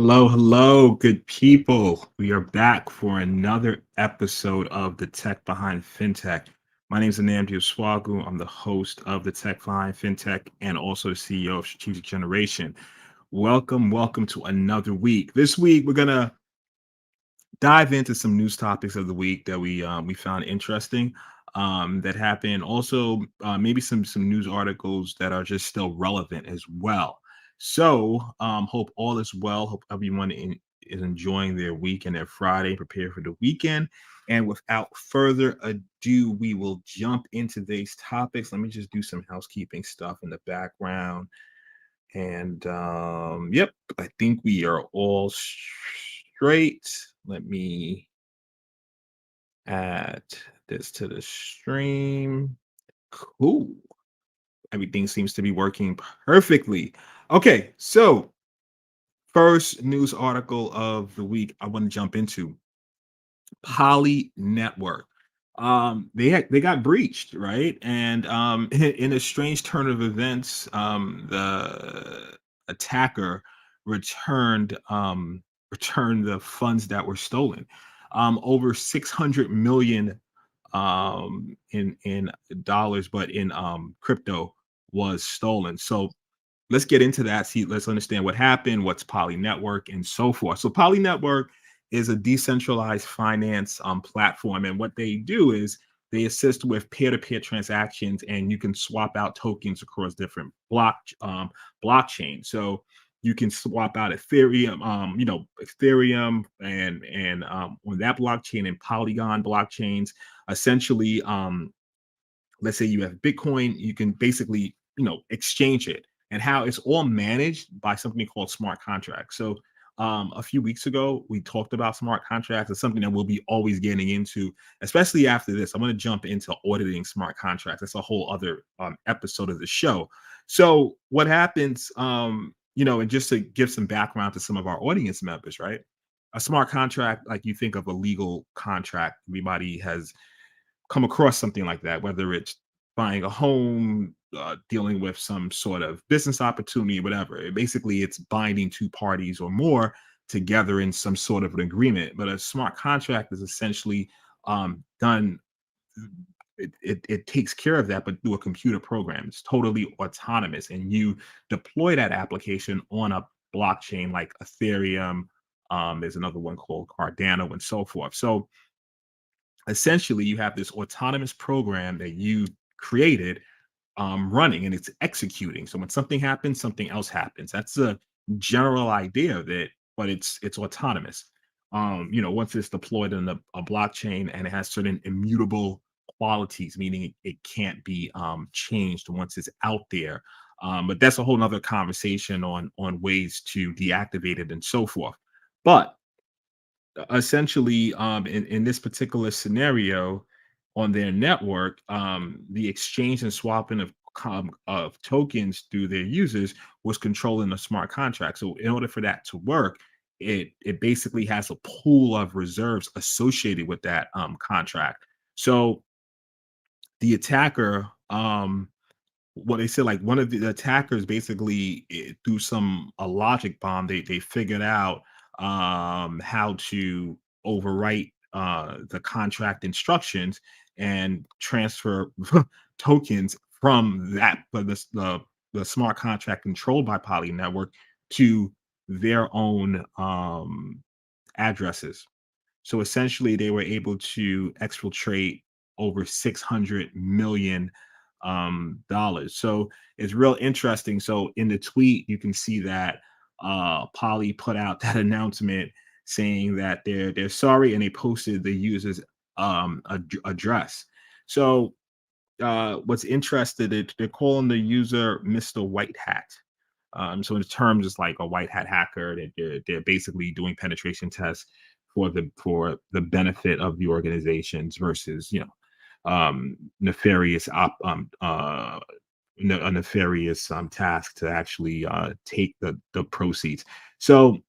Hello, hello, good people. We are back for another episode of the Tech Behind FinTech. My name is Nnamdi Osuagwu. I'm the host of the Tech Behind FinTech and also the CEO of Strategic Generation. Welcome to another week. This week, we're gonna dive into some news topics of the week that we found interesting that happened. Also, maybe some news articles that are just still relevant as well. So, hope all is well. Hope everyone is enjoying their week and their Friday, prepare for the weekend. And without further ado, we will jump into today's topics. Let me just do some housekeeping stuff in the background. And yep, I think we are all straight. Let me add this to the stream. Cool. Everything seems to be working perfectly. Okay, so first news article of the week I want to jump into Poly Network. They got breached, right? And in a strange turn of events, the attacker returned returned the funds that were stolen. Over 600 million in dollars, but in crypto was stolen. So let's get into that. See, let's understand what happened, what's Poly Network, and so forth. So Poly Network is a decentralized finance platform, and what they do is they assist with peer-to-peer transactions, and you can swap out tokens across different blockchains. So you can swap out Ethereum, Ethereum, and on that blockchain and Polygon blockchains. Essentially, let's say you have Bitcoin, you can basically exchange it, and how it's all managed by something called smart contracts. So a few weeks ago we talked about smart contracts. It's something that we'll be always getting into, especially after this. I'm going to jump into auditing smart contracts. That's a whole other episode of the show. So what happens, and just to give some background to some of our audience members, right? A smart contract, like you think of a legal contract, everybody has come across something like that, whether it's buying a home, dealing with some sort of business opportunity, whatever. Basically, it's binding two parties or more together in some sort of an agreement. But a smart contract is essentially done. It takes care of that, but through a computer program. It's totally autonomous, and you deploy that application on a blockchain like Ethereum. There's another one called Cardano, and so forth. So essentially you have this autonomous program that you created running, and it's executing. So when something happens, something else happens. That's a general idea of it, but it's autonomous. Once it's deployed in a blockchain, and it has certain immutable qualities, meaning it can't be changed once it's out there. But that's a whole nother conversation on ways to deactivate it and so forth. But essentially, in this particular scenario on their network, the exchange and swapping of tokens through their users was controlling the smart contract. So in order for that to work, it basically has a pool of reserves associated with that contract. So the attacker, what they said, like one of the attackers basically through some a logic bomb, they figured out how to overwrite the contract instructions and transfer tokens from that, but the smart contract controlled by Poly Network to their own addresses. So essentially, they were able to exfiltrate over 600 million dollars. So it's real interesting. So in the tweet, you can see that Poly put out that announcement saying that they're sorry, and they posted the user's address. So what's interested, they're calling the user Mr. White Hat. So in terms, it's like a white hat hacker. They're basically doing penetration tests for the benefit of the organizations versus nefarious a nefarious task to actually take the proceeds. So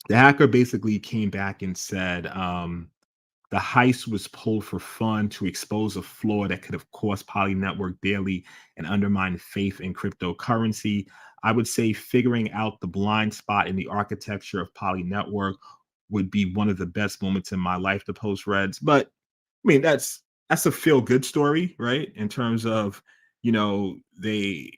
the hacker basically came back and said the heist was pulled for fun to expose a flaw that could have cost Poly Network daily and undermine faith in cryptocurrency. I would say figuring out the blind spot in the architecture of Poly Network would be one of the best moments in my life to post Reds. But I mean, that's a feel good story, right? In terms of, you know, they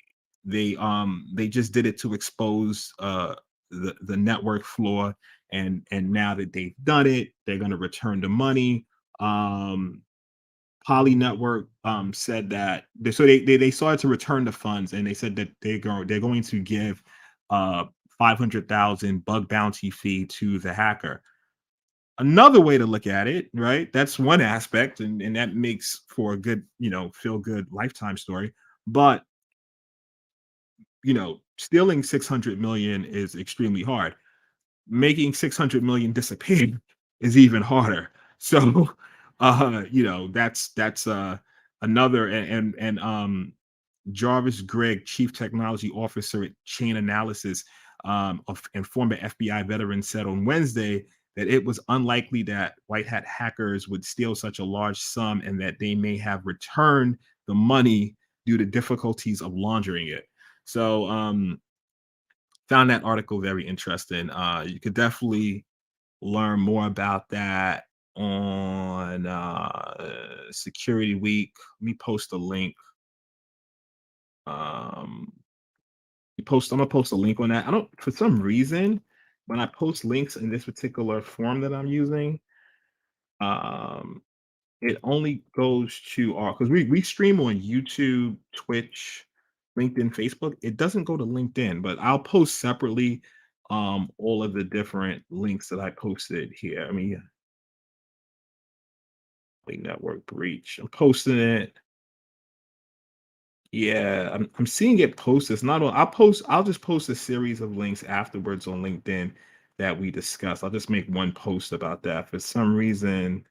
just did it to expose the network flaw, and now that they've done it, they're going to return the money. Um Poly Network said that they started to return the funds, and they said that they're going to give 500,000 bug bounty fee to the hacker. Another way to look at it, right? That's one aspect, and that makes for a good, feel good lifetime story. But stealing 600 million is extremely hard. Making 600 million disappear is even harder. So, that's another, and Jarvis Gregg, Chief Technology Officer at Chain Analysis, and former FBI veteran, said on Wednesday that it was unlikely that white hat hackers would steal such a large sum, and that they may have returned the money due to difficulties of laundering it. So, found that article very interesting. You could definitely learn more about that on Security Week. Let me post a link. Um, I'm gonna post a link on that. I don't, for some reason, when I post links in this particular form that I'm using, um, it only goes to our, because we stream on YouTube, Twitch, LinkedIn, Facebook. It doesn't go to LinkedIn, but I'll post separately all of the different links that I posted here. I mean, network breach. I'm posting it. Yeah, I'm seeing it posted. It's not on. I'll just post a series of links afterwards on LinkedIn that we discuss. I'll just make one post about that. For some reason,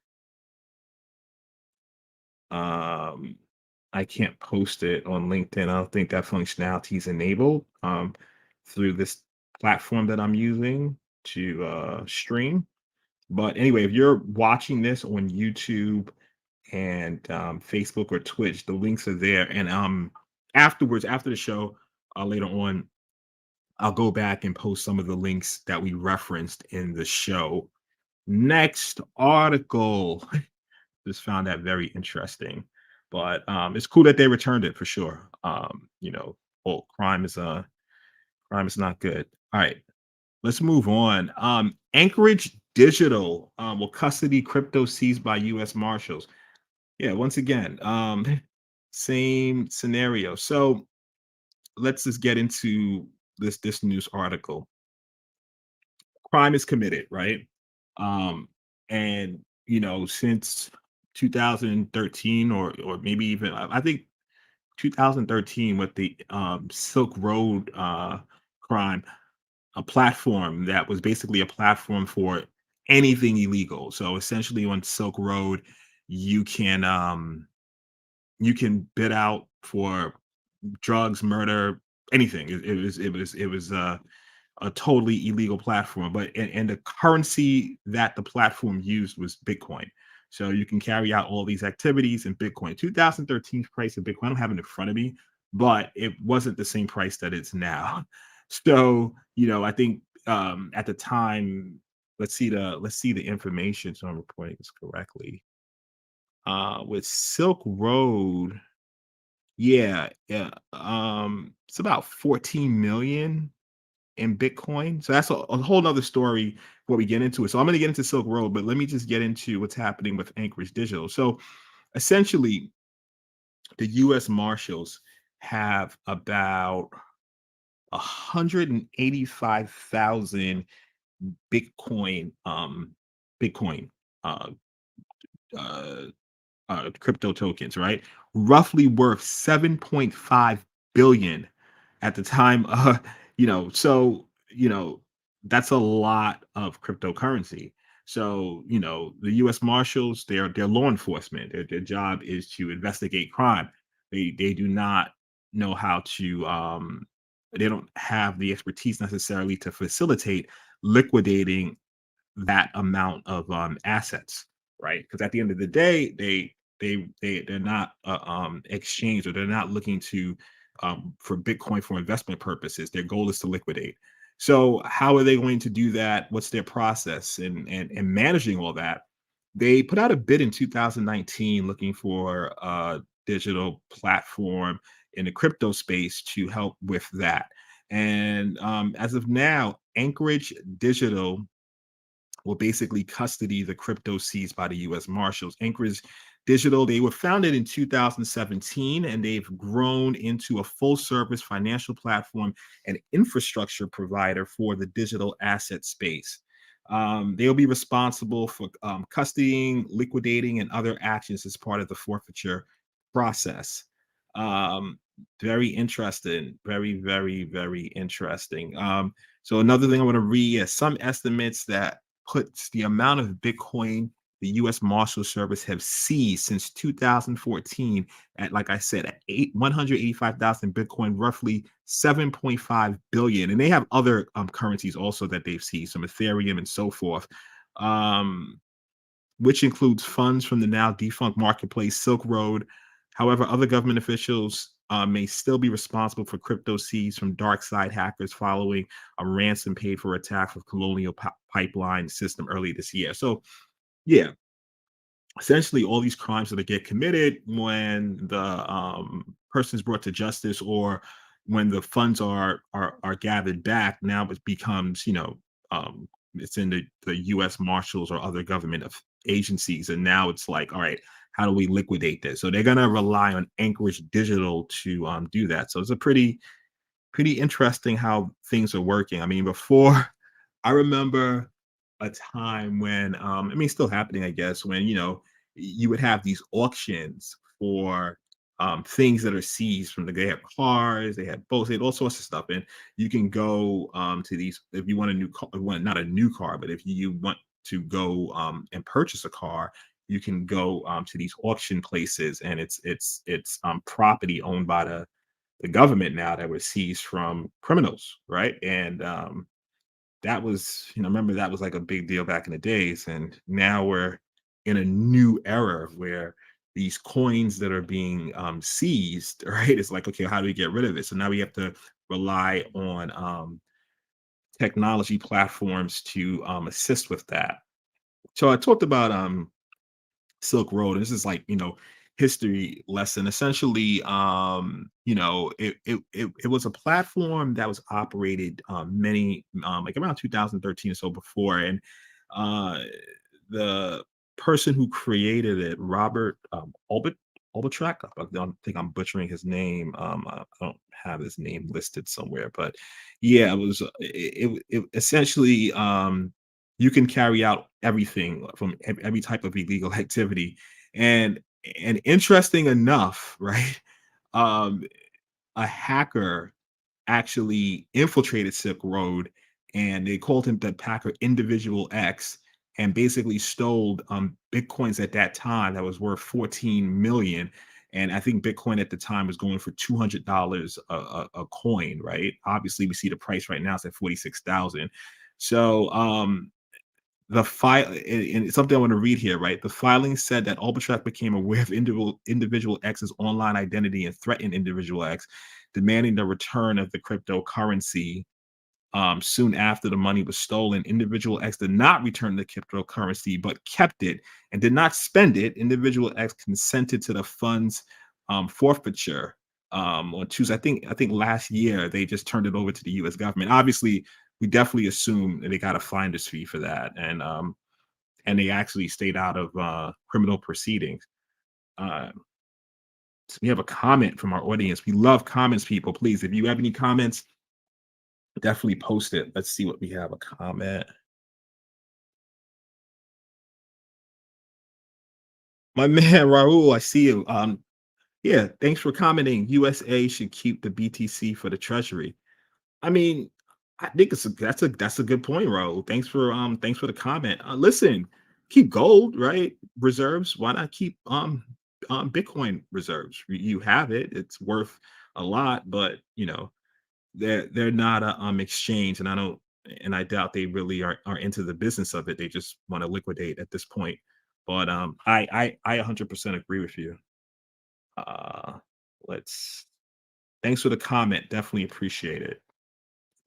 um, I can't post it on LinkedIn. I don't think that functionality is enabled through this platform that I'm using to stream. But anyway, if you're watching this on YouTube and Facebook or Twitch, the links are there. And afterwards, after the show, later on, I'll go back and post some of the links that we referenced in the show. Next article. Just found that very interesting. But it's cool that they returned it for sure. Well, crime is not good. All right, let's move on. Anchorage Digital will custody crypto seized by U.S. Marshals. Yeah, once again, same scenario. So let's just get into this news article. Crime is committed, right? Um, and since 2013, or maybe even I think 2013, with the Silk Road crime, a platform that was basically a platform for anything illegal. So essentially, on Silk Road, you can you can bid out for drugs, murder, anything. It was a totally illegal platform, but and the currency that the platform used was Bitcoin. So you can carry out all these activities in Bitcoin. 2013 price of Bitcoin, I don't have it in front of me, but it wasn't the same price that it's now. So I think at the time, let's see the information, so I'm reporting this correctly. With Silk Road, yeah, it's about 14 million in Bitcoin. So that's a whole nother story before we get into it. So I'm going to get into Silk Road, but let me just get into what's happening with Anchorage Digital. So essentially, the U.S. Marshals have about 185,000 Bitcoin, Bitcoin, uh, uh, crypto tokens, right? Roughly worth 7.5 billion at the time. So that's a lot of cryptocurrency. So the U.S. Marshals, they're law enforcement. Their job is to investigate crime. They do not know how to. They don't have the expertise necessarily to facilitate liquidating that amount of assets, right? Because at the end of the day, they're not exchanged, or they're not looking to for Bitcoin for investment purposes. Their goal is to liquidate. So how are they going to do that? What's their process and managing all that? They put out a bid in 2019 looking for a digital platform in the crypto space to help with that. And as of now, Anchorage Digital will basically custody the crypto seized by the US Marshals. Anchorage Digital, they were founded in 2017 and they've grown into a full service financial platform and infrastructure provider for the digital asset space. They'll be responsible for custodying, liquidating, and other actions as part of the forfeiture process. Um, Very interesting. Very, very, very interesting. So another thing I want to read is some estimates that puts the amount of Bitcoin the U.S. Marshal Service have seized since 2014 at, like I said, at 185,000 Bitcoin, roughly 7.5 billion. And they have other currencies also that they've seized, some Ethereum and so forth, um, which includes funds from the now defunct marketplace Silk Road. However, other government officials may still be responsible for crypto seized from dark side hackers following a ransom paid for attack of Colonial Pipeline system early this year. So, yeah, essentially all these crimes that get committed when the person is brought to justice or when the funds are gathered back, now it becomes, it's in the US Marshals or other government of agencies, and now it's like, all right, how do we liquidate this? So they're going to rely on Anchorage Digital to do that. So it's a pretty interesting how things are working. I mean, before, I remember a time when, I mean, it's still happening, I guess, when, you would have these auctions for things that are seized from they have cars, they had boats, they had all sorts of stuff. And you can go to these if you want a new car, not a new car, but if you want to go and purchase a car, you can go to these auction places, and it's property owned by the government now that was seized from criminals, right? And that was, remember that was like a big deal back in the days, and now we're in a new era where these coins that are being seized, right? It's like, okay, how do we get rid of it? So now we have to rely on technology platforms to assist with that. So I talked about Silk Road. This is like, history lesson. Essentially, it was a platform that was operated many like around 2013 or so before. And uh the person who created it, Robert Albitrak, I don't think I'm butchering his name. I don't have his name listed somewhere, but yeah, it was it essentially you can carry out everything from every type of illegal activity. And interesting enough, right? Um, a hacker actually infiltrated Silk Road, and they called him the hacker Individual X, and basically stole bitcoins at that time that was worth 14 million. And I think Bitcoin at the time was going for $200 a coin, right? Obviously, we see the price right now is at 46,000. So the file, and it's something I want to read here, right? The filing said that Albitrak became aware of individual X's online identity and threatened individual X, demanding the return of the cryptocurrency. Soon after the money was stolen, individual X did not return the cryptocurrency, but kept it and did not spend it. Individual X consented to the funds forfeiture on Tuesday. I think last year they just turned it over to the U.S. government. Obviously, we definitely assume that they got a finder's fee for that, and they actually stayed out of criminal proceedings. Uh, so we have a comment from our audience. We love comments, people. Please, if you have any comments, definitely post it. Let's see what we have. A comment. My man Raul, I see you. Yeah, thanks for commenting. USA should keep the BTC for the treasury. I mean, I think that's a good point, Raul. Thanks for the comment. Listen, keep gold, right? Reserves. Why not keep Bitcoin reserves? You have it. It's worth a lot, but they're not a exchange, and I doubt they really are into the business of it. They just want to liquidate at this point. But I 100% agree with you. Uh let's Thanks for the comment. Definitely appreciate it.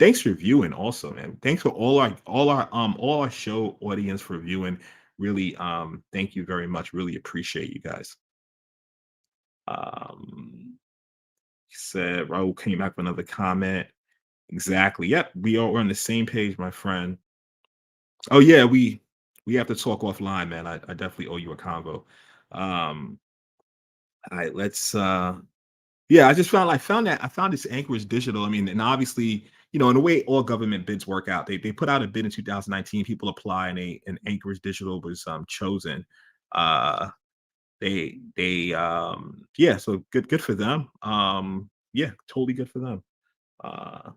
Thanks for viewing also, man. Thanks for all our show audience for viewing. Really, thank you very much. Really appreciate you guys. He said Raul came back with another comment. Exactly. Yep. We're on the same page, my friend. Oh yeah, we have to talk offline, man. I definitely owe you a convo. Um, all right, let's yeah, I found this Anchorage Digital. I mean, and obviously, in a way all government bids work out. They put out a bid in 2019, people apply and Anchorage Digital was chosen. Uh yeah, so good for them. Yeah, totally good for them. Uh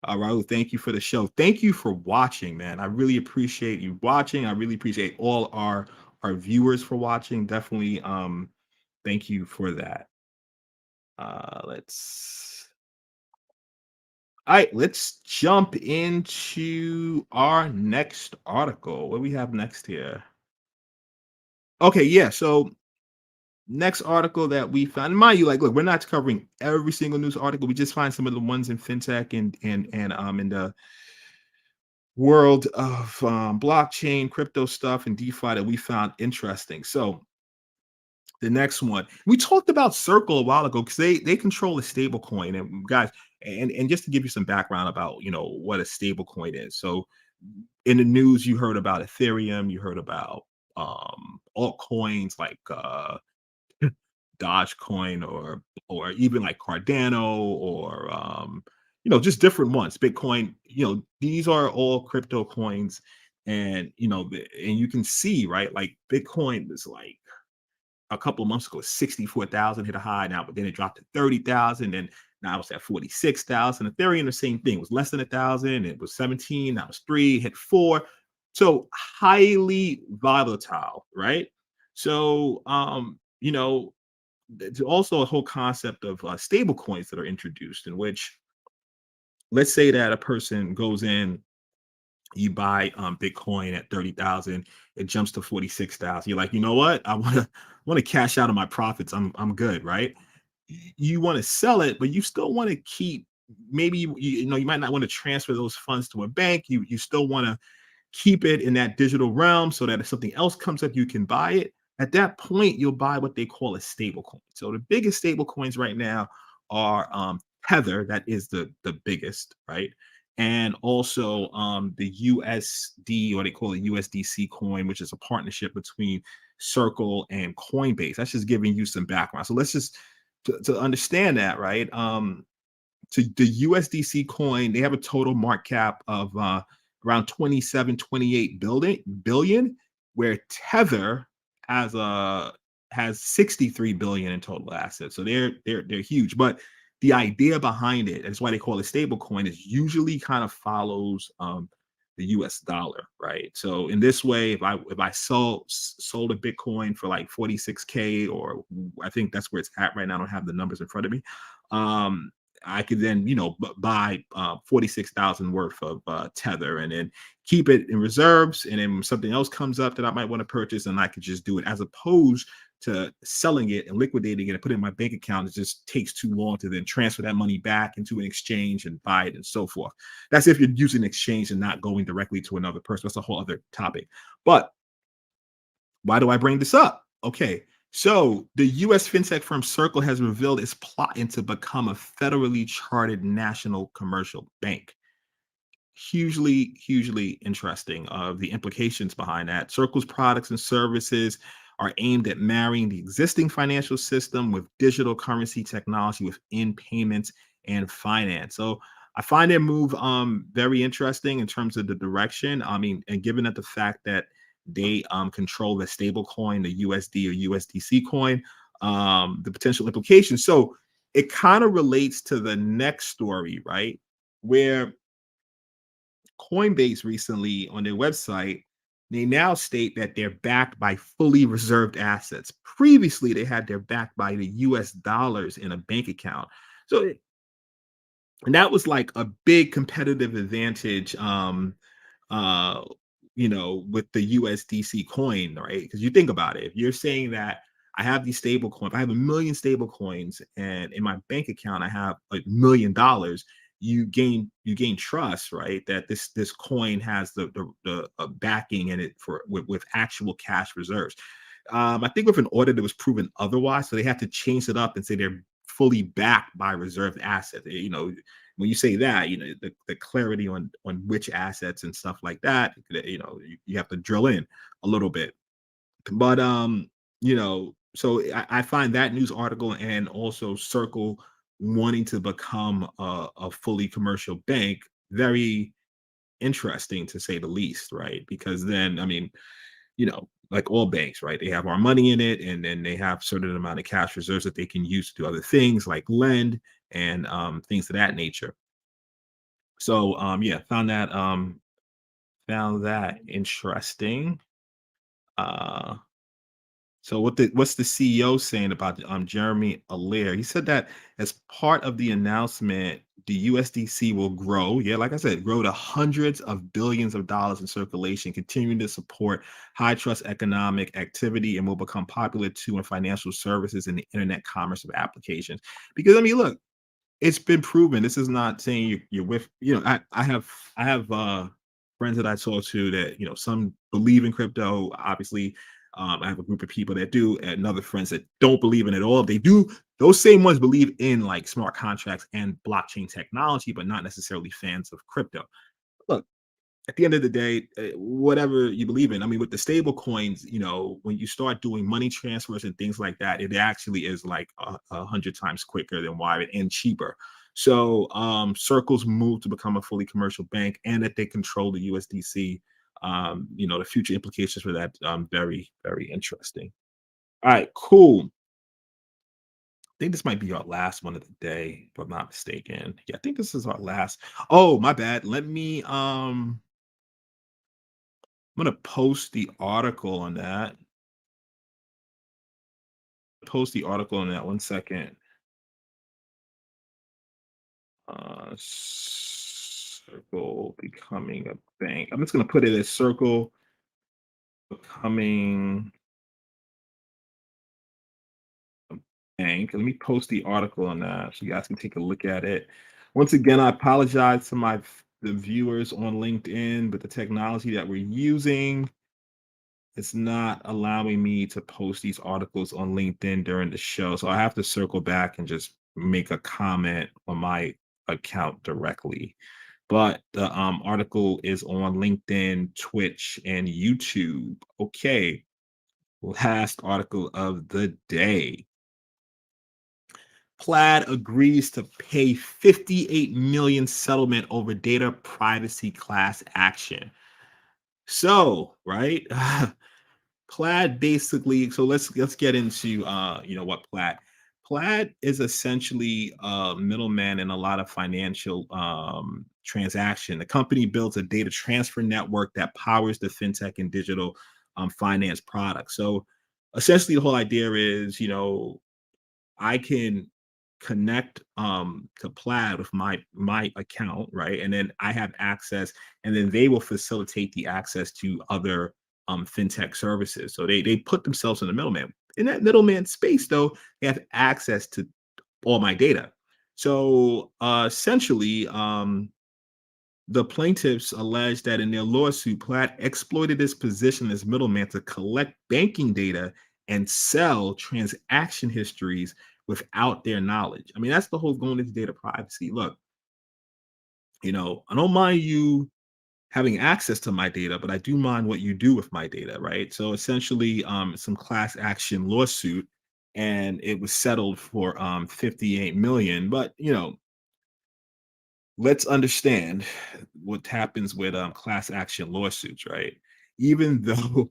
Raul, thank you for the show. Thank you for watching, man. I really appreciate you watching. I really appreciate all our viewers for watching. Definitely thank you for that. Let's All right, let's jump into our next article. What do we have next here? Okay, yeah. So next article that we found, and mind you, like, look, we're not covering every single news article. We just find some of the ones in fintech and in the world of blockchain, crypto stuff, and DeFi that we found interesting. So the next one, we talked about Circle a while ago because they control a stable coin. And guys, and just to give you some background about what a stable coin is. So in the news, you heard about Ethereum, you heard about altcoins like Dogecoin or even like Cardano or just different ones. Bitcoin, these are all crypto coins, and and you can see, right, like Bitcoin was like a couple of months ago, 64,000 hit a high now, but then it dropped to 30,000, and now it's at 46,000. Ethereum, the same thing, it was less than 1,000, it was 17, now it's 3, hit 4. So highly volatile, right? So there's also a whole concept of stable coins that are introduced, in which, let's say that a person goes in, you buy Bitcoin at 30,000, it jumps to 46,000. You're like, you know what? I want to cash out of my profits. I'm good, right? You want to sell it, but you still want to keep, maybe you might not want to transfer those funds to a bank. You still want to keep it in that digital realm so that if something else comes up, you can buy it. At that point, you'll buy what they call a stable coin. So the biggest stable coins right now are Tether, that is the biggest, right? And also the USD, or they call it USDC coin, which is a partnership between Circle and Coinbase. That's just giving you some background. So let's just to understand that, right? To the USDC coin, they have a total market cap of around 27, 28 billion, where Tether has a has 63 billion in total assets. So they're huge. But the idea behind it, and it's why they call it stable coin, is usually kind of follows the US dollar, right? So in this way, if I sold a Bitcoin for like 46K, or I think that's where it's at right now. I don't have the numbers in front of me. Um, I could then, buy 46,000 worth of Tether, and then keep it in reserves. And then when something else comes up that I might want to purchase, and I could just do it, as opposed to selling it and liquidating it and put it in my bank account. It just takes too long to then transfer that money back into an exchange and buy it and so forth. That's if you're using an exchange and not going directly to another person. That's a whole other topic. But why do I bring this up? Okay. So the US fintech firm Circle has revealed its plotting to become a federally chartered national commercial bank. Hugely interesting of the implications behind that. Circle's products and services are aimed at marrying the existing financial system with digital currency technology within payments and finance. So I find their move very interesting in terms of the direction. I mean, and given that the fact that they control the stable coin, the USD or USDC coin, the potential implications. So it kind of relates to the next story, right? Where Coinbase recently, on their website, they now state that they're backed by fully reserved assets. Previously, they had their backed by the US dollars in a bank account. So, and that was like a big competitive advantage, with the USDC coin, right? Because you think about it, if you're saying that I have these stable coins. I have a million stable coins, and in my bank account, I have $1 million. You gain trust, right? That this coin has the backing in it for with actual cash reserves. I think with an audit, it was proven otherwise, so they had to change it up and say they're fully backed by reserved assets. When you say that, the clarity on which assets and stuff like that, you have to drill in a little bit. But so I find that news article and also Circle wanting to become a fully commercial bank very interesting to say the least, right? Because then, I mean, like all banks, right? They have our money in it, and then they have certain amount of cash reserves that they can use to do other things like lend and things of that nature. So yeah, found that interesting. Uh So what's the CEO saying about Jeremy Allaire? He said that as part of the announcement, the USDC will grow. Yeah, like I said, grow to hundreds of billions of dollars in circulation, continuing to support high trust economic activity, and will become popular too in financial services and the internet commerce of applications. Because I mean, look, it's been proven. This is not saying you're with, I have friends that I talk to that, some believe in crypto. Obviously, I have a group of people that do, and other friends that don't believe in it at all. They do, those same ones believe in like smart contracts and blockchain technology, but not necessarily fans of crypto. Look, at the end of the day, whatever you believe in, I mean, with the stable coins, when you start doing money transfers and things like that, it actually is like 100 times quicker than Wire and cheaper. So Circle's move to become a fully commercial bank and that they control the USDC, the future implications for that, very, very interesting. All right, cool. I think this might be our last one of the day, if I'm not mistaken. Yeah, I think this is our last. Oh, my bad. I'm gonna post the article on that. Post the article on that. 1 second. Circle becoming a bank. I'm just gonna put it as Circle becoming a bank. Let me post the article on that so you guys can take a look at it. Once again, I apologize to the viewers on LinkedIn, but the technology that we're using, it's not allowing me to post these articles on LinkedIn during the show. So I have to circle back and just make a comment on my account directly. But the article is on LinkedIn, Twitch, and YouTube. Okay, last article of the day. Plaid agrees to pay 58 million settlement over data privacy class action. So, right? Plaid basically, so let's get into what Plaid is essentially a middleman in a lot of financial transaction. The company builds a data transfer network that powers the fintech and digital finance products. So essentially the whole idea is, I can connect to Plaid with my account, right? And then I have access, and then they will facilitate the access to other fintech services. So they put themselves in the middleman. In that middleman space, though, they have access to all my data. So essentially, the plaintiffs allege that in their lawsuit, Plaid exploited its position as middleman to collect banking data and sell transaction histories without their knowledge. I mean, that's the whole going into data privacy. Look, I don't mind you having access to my data, but I do mind what you do with my data, right? So essentially, some class action lawsuit, and it was settled for 58 million. But let's understand what happens with class action lawsuits, right? Even though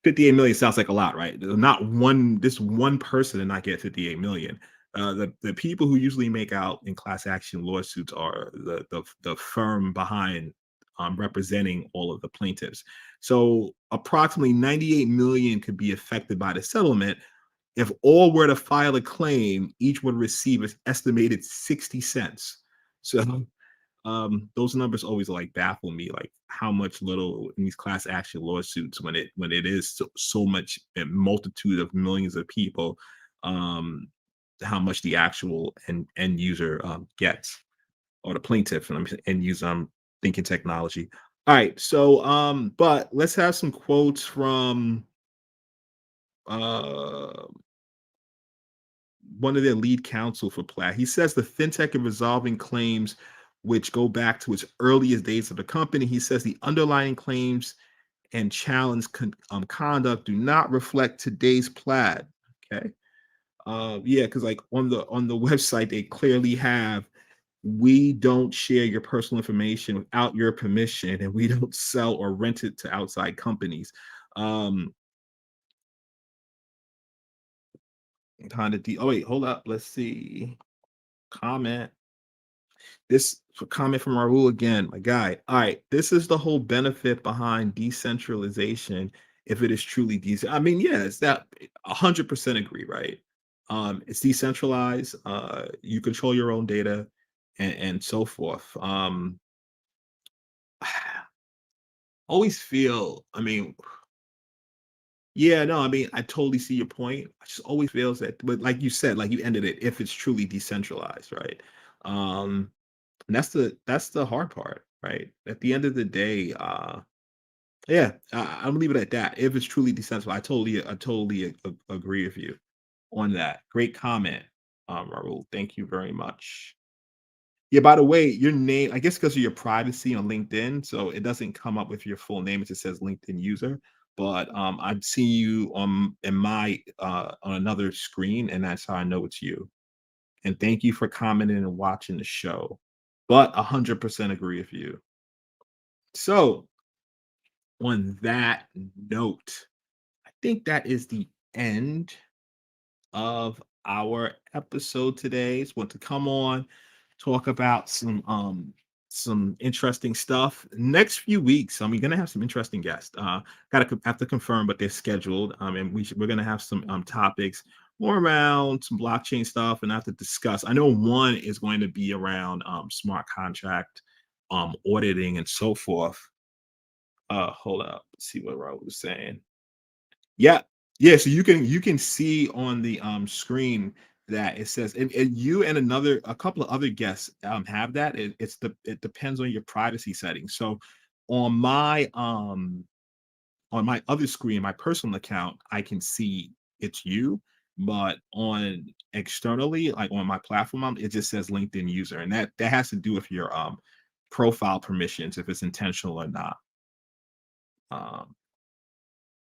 58 million sounds like a lot, right? Not one, this one person did not get 58 million. The people who usually make out in class action lawsuits are the firm behind representing all of the plaintiffs. So approximately 98 million could be affected by the settlement. If all were to file a claim, each would receive an estimated 60 cents. So Those numbers always like baffle me, like how much little in these class action lawsuits when it is so much a multitude of millions of people, um, how much the actual end user gets, or the plaintiff, and I'm end user. I'm thinking technology. All right, so but let's have some quotes from uh one of their lead counsel for Plaid. He says the fintech is resolving claims which go back to its earliest days of the company. He says the underlying claims and challenge conduct do not reflect today's Plaid. Okay. Yeah, because like on the website, they clearly have, we don't share your personal information without your permission, and we don't sell or rent it to outside companies. Um, kind of oh wait, hold up. Let's see. Comment. This comment from Raul again, my guy. All right, this is the whole benefit behind decentralization. If it is truly decent, I mean, yeah, it's that 100% agree, right? It's decentralized. You control your own data, and so forth. Always feel. I mean, yeah, no, I mean, I totally see your point. I just always feels that, but like you said, like you ended it, if it's truly decentralized, right? Um, And that's the hard part, right? At the end of the day, yeah, I'm leave it at that. If it's truly decentralized, I totally agree with you on that. Great comment, Raul. Thank you very much. Yeah, by the way, your name, I guess because of your privacy on LinkedIn, so it doesn't come up with your full name. It just says LinkedIn user. But I've seen you on in my on another screen, and that's how I know it's you. And thank you for commenting and watching the show. But 100% agree with you. So, on that note, I think that is the end of our episode today. Just want to come on, talk about some interesting stuff. Next few weeks, we're gonna have some interesting guests. Gotta have to confirm, but they're scheduled. And we're gonna have some topics more around some blockchain stuff and have to discuss. I know one is going to be around smart contract auditing and so forth. Hold up, let's see what Raul was saying. Yeah. Yeah, so you can see on the screen that it says, and you and another a couple of other guests have that. It depends on your privacy settings. So on my other screen, my personal account, I can see it's you, but on externally, like on my platform, it just says LinkedIn user, and that has to do with your profile permissions, if it's intentional or not. Um,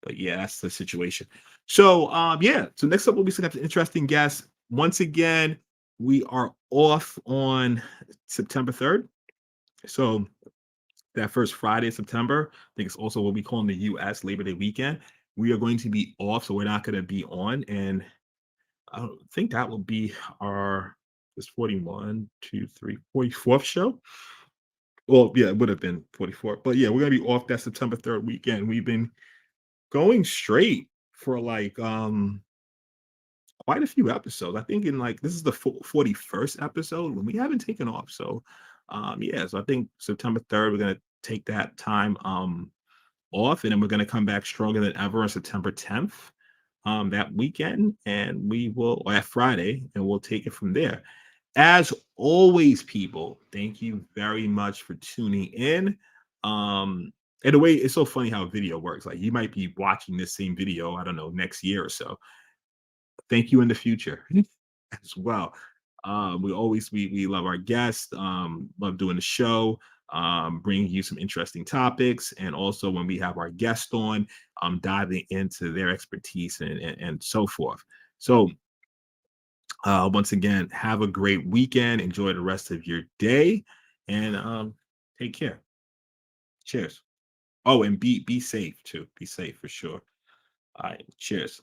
But yeah, that's the situation. So yeah, so next up we'll be setting up an interesting guest. Once again, we are off on September 3rd. So that first Friday of September, I think it's also what we call in the US Labor Day weekend. We are going to be off, so we're not going to be on. And I don't think that will be our this 41, 2, 3, 44th show. Well, yeah, it would have been 44. But yeah, we're gonna be off that September 3rd weekend. We've been going straight for like quite a few episodes. I think in like this is the 41st episode when we haven't taken off. So yeah, so I think September 3rd we're gonna take that time off, and then we're gonna come back stronger than ever on September 10th that weekend, and we will, or that Friday, and we'll take it from there. As always, people, thank you very much for tuning in. And the way it's so funny how video works. Like you might be watching this same video, I don't know, next year or so. Thank you in the future as well. We love our guests, love doing the show, bringing you some interesting topics, and also when we have our guests on, diving into their expertise and so forth. So once again, have a great weekend. Enjoy the rest of your day, and take care. Cheers. Oh, and be safe too. Be safe for sure. All right. Cheers.